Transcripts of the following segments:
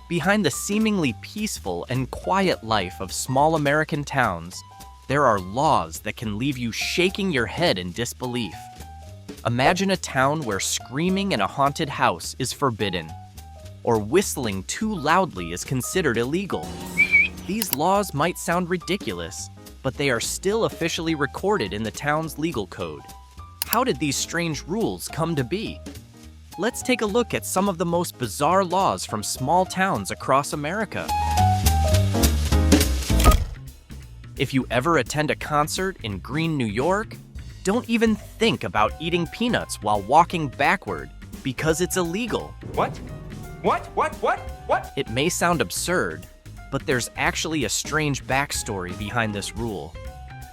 Behind the seemingly peaceful and quiet life of small American towns, there are laws that can leave you shaking your head in disbelief. Imagine a town where screaming in a haunted house is forbidden, or whistling too loudly is considered illegal. These laws might sound ridiculous, but they are still officially recorded in the town's legal code. How did these strange rules come to be? Let's take a look at some of the most bizarre laws from small towns across America. If you ever attend a concert in Green, New York, don't even think about eating peanuts while walking backward because it's illegal. What? It may sound absurd, but there's actually a strange backstory behind this rule.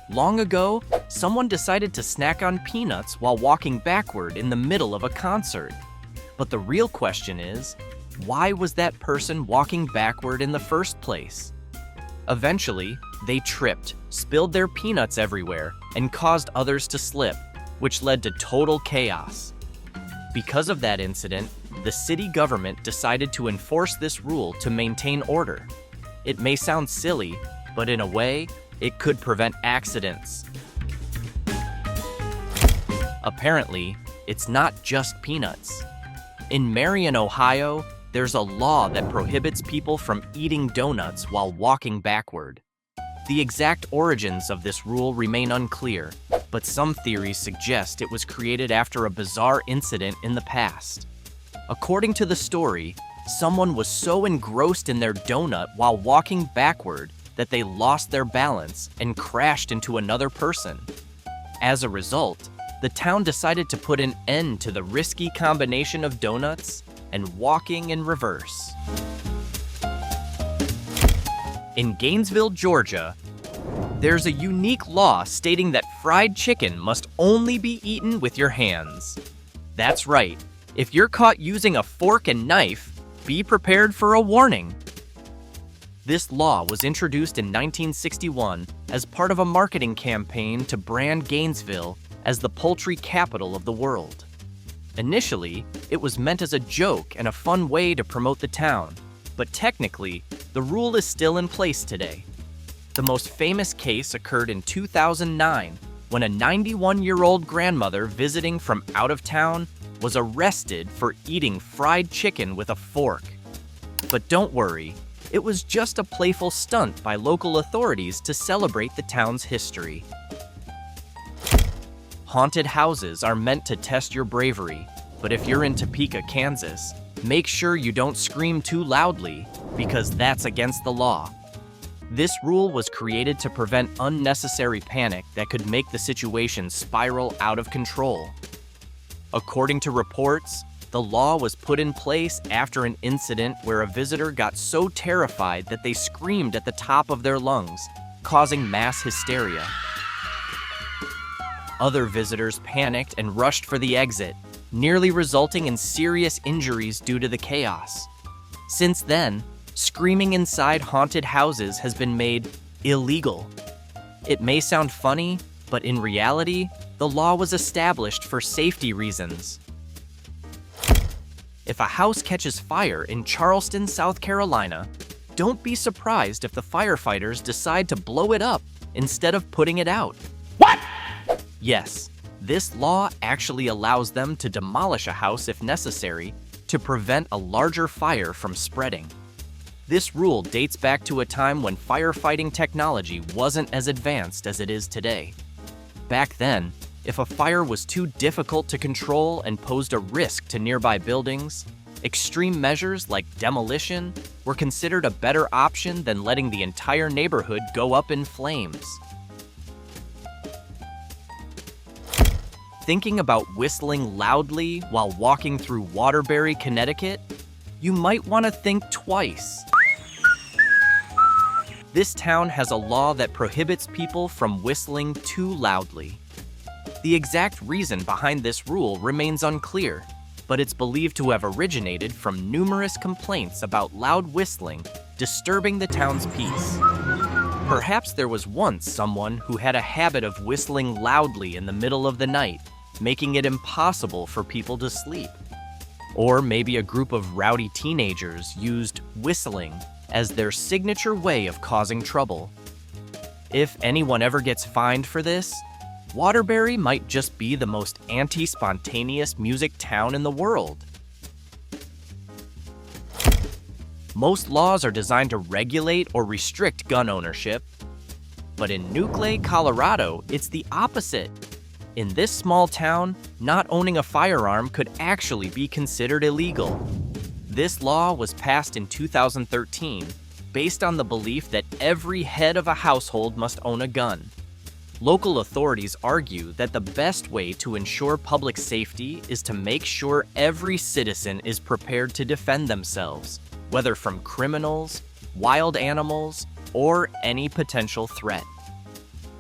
Long ago, someone decided to snack on peanuts while walking backward in the middle of a concert. But the real question is, why was that person walking backward in the first place? Eventually, they tripped, spilled their peanuts everywhere, and caused others to slip, which led to total chaos. Because of that incident, the city government decided to enforce this rule to maintain order. It may sound silly, but in a way, it could prevent accidents. Apparently, it's not just peanuts. In Marion, Ohio, there's a law that prohibits people from eating donuts while walking backward. The exact origins of this rule remain unclear, but some theories suggest it was created after a bizarre incident in the past. According to the story, someone was so engrossed in their donut while walking backward that they lost their balance and crashed into another person. As a result, the town decided to put an end to the risky combination of donuts and walking in reverse. In Gainesville, Georgia, there's a unique law stating that fried chicken must only be eaten with your hands. That's right, if you're caught using a fork and knife, be prepared for a warning. This law was introduced in 1961 as part of a marketing campaign to brand Gainesville as the poultry capital of the world. Initially, it was meant as a joke and a fun way to promote the town, but technically, the rule is still in place today. The most famous case occurred in 2009 when a 91-year-old grandmother visiting from out of town was arrested for eating fried chicken with a fork. But don't worry, it was just a playful stunt by local authorities to celebrate the town's history. Haunted houses are meant to test your bravery, but if you're in Topeka, Kansas, make sure you don't scream too loudly, because that's against the law. This rule was created to prevent unnecessary panic that could make the situation spiral out of control. According to reports, the law was put in place after an incident where a visitor got so terrified that they screamed at the top of their lungs, causing mass hysteria. Other visitors panicked and rushed for the exit, nearly resulting in serious injuries due to the chaos. Since then, screaming inside haunted houses has been made illegal. It may sound funny, but in reality, the law was established for safety reasons. If a house catches fire in Charleston, South Carolina, don't be surprised if the firefighters decide to blow it up instead of putting it out. What? Yes, this law actually allows them to demolish a house if necessary to prevent a larger fire from spreading. This rule dates back to a time when firefighting technology wasn't as advanced as it is today. Back then, if a fire was too difficult to control and posed a risk to nearby buildings, extreme measures like demolition were considered a better option than letting the entire neighborhood go up in flames. Thinking about whistling loudly while walking through Waterbury, Connecticut? You might want to think twice. This town has a law that prohibits people from whistling too loudly. The exact reason behind this rule remains unclear, but it's believed to have originated from numerous complaints about loud whistling disturbing the town's peace. Perhaps there was once someone who had a habit of whistling loudly in the middle of the night, making it impossible for people to sleep. Or maybe a group of rowdy teenagers used whistling as their signature way of causing trouble. If anyone ever gets fined for this, Waterbury might just be the most anti-spontaneous music town in the world. Most laws are designed to regulate or restrict gun ownership, but in Nuclear, Colorado, it's the opposite. In this small town, not owning a firearm could actually be considered illegal. This law was passed in 2013 based on the belief that every head of a household must own a gun. Local authorities argue that the best way to ensure public safety is to make sure every citizen is prepared to defend themselves, whether from criminals, wild animals, or any potential threat.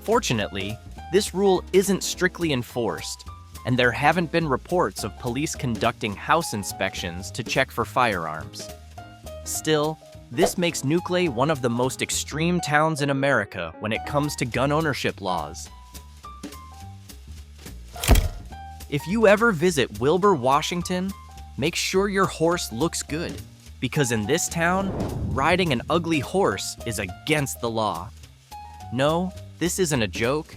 Fortunately, this rule isn't strictly enforced, and there haven't been reports of police conducting house inspections to check for firearms. Still, this makes Nuclear one of the most extreme towns in America when it comes to gun ownership laws. If you ever visit Wilbur, Washington, make sure your horse looks good, because in this town, riding an ugly horse is against the law. No, this isn't a joke.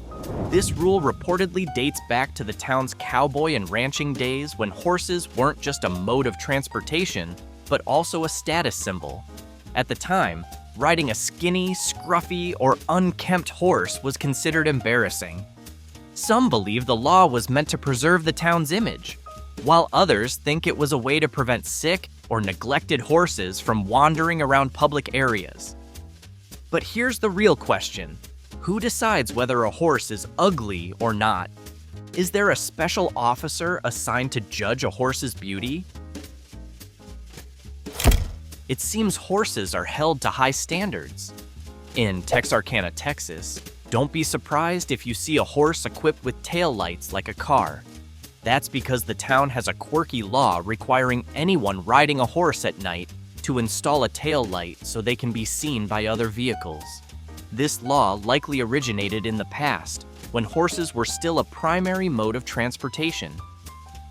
This rule reportedly dates back to the town's cowboy and ranching days when horses weren't just a mode of transportation, but also a status symbol. At the time, riding a skinny, scruffy, or unkempt horse was considered embarrassing. Some believe the law was meant to preserve the town's image, while others think it was a way to prevent sick or neglected horses from wandering around public areas. But here's the real question. Who decides whether a horse is ugly or not? Is there a special officer assigned to judge a horse's beauty? It seems horses are held to high standards. In Texarkana, Texas, don't be surprised if you see a horse equipped with taillights like a car. That's because the town has a quirky law requiring anyone riding a horse at night to install a taillight so they can be seen by other vehicles. This law likely originated in the past, when horses were still a primary mode of transportation.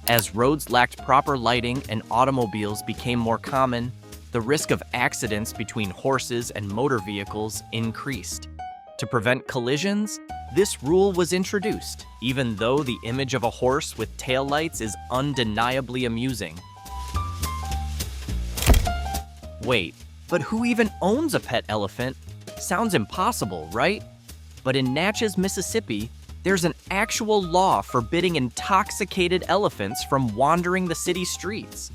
As roads lacked proper lighting and automobiles became more common, the risk of accidents between horses and motor vehicles increased. To prevent collisions, this rule was introduced, even though the image of a horse with taillights is undeniably amusing. Wait, but who even owns a pet elephant? Sounds impossible, right? But in Natchez, Mississippi, there's an actual law forbidding intoxicated elephants from wandering the city streets.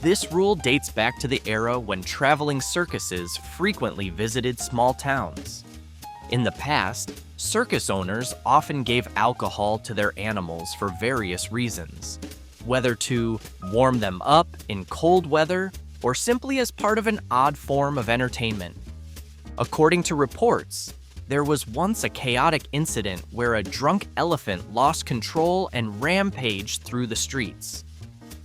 This rule dates back to the era when traveling circuses frequently visited small towns. In the past, circus owners often gave alcohol to their animals for various reasons, whether to warm them up in cold weather or simply as part of an odd form of entertainment. According to reports, there was once a chaotic incident where a drunk elephant lost control and rampaged through the streets.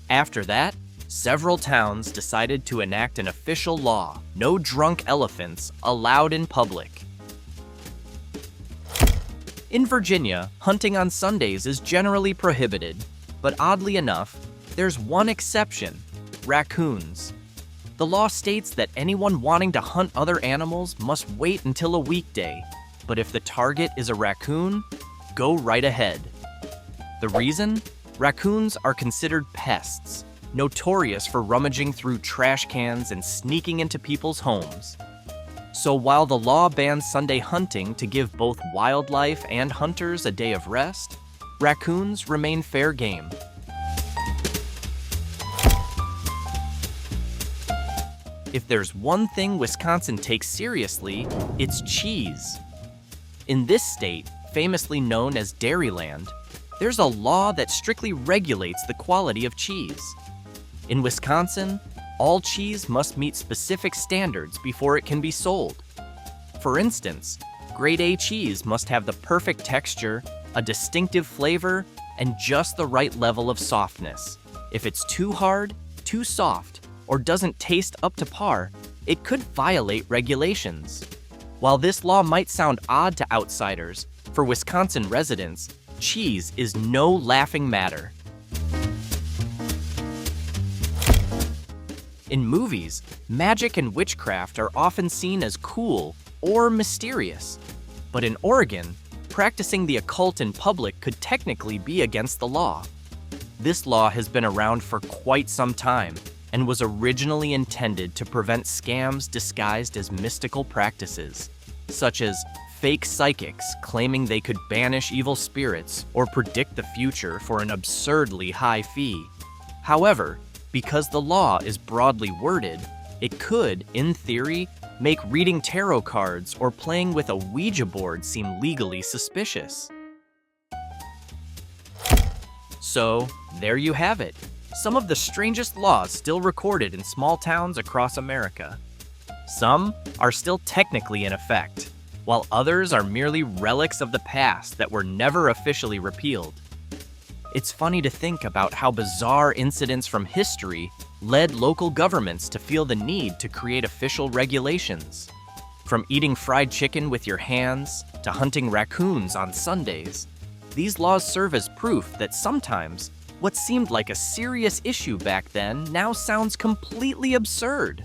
After that, several towns decided to enact an official law: no drunk elephants allowed in public. In Virginia, hunting on Sundays is generally prohibited, but oddly enough, there's one exception: raccoons. The law states that anyone wanting to hunt other animals must wait until a weekday, but if the target is a raccoon, go right ahead. The reason? Raccoons are considered pests, notorious for rummaging through trash cans and sneaking into people's homes. So while the law bans Sunday hunting to give both wildlife and hunters a day of rest, raccoons remain fair game. If there's one thing Wisconsin takes seriously, it's cheese. In this state, famously known as Dairyland, there's a law that strictly regulates the quality of cheese. In Wisconsin, all cheese must meet specific standards before it can be sold. For instance, grade A cheese must have the perfect texture, a distinctive flavor, and just the right level of softness. If it's too hard, too soft, or doesn't taste up to par, it could violate regulations. While this law might sound odd to outsiders, for Wisconsin residents, cheese is no laughing matter. In movies, magic and witchcraft are often seen as cool or mysterious. But in Oregon, practicing the occult in public could technically be against the law. This law has been around for quite some time and was originally intended to prevent scams disguised as mystical practices, such as fake psychics claiming they could banish evil spirits or predict the future for an absurdly high fee. However, because the law is broadly worded, it could, in theory, make reading tarot cards or playing with a Ouija board seem legally suspicious. So, there you have it. Some of the strangest laws still recorded in small towns across America. Some are still technically in effect, while others are merely relics of the past that were never officially repealed. It's funny to think about how bizarre incidents from history led local governments to feel the need to create official regulations. From eating fried chicken with your hands to hunting raccoons on Sundays, these laws serve as proof that sometimes what seemed like a serious issue back then now sounds completely absurd.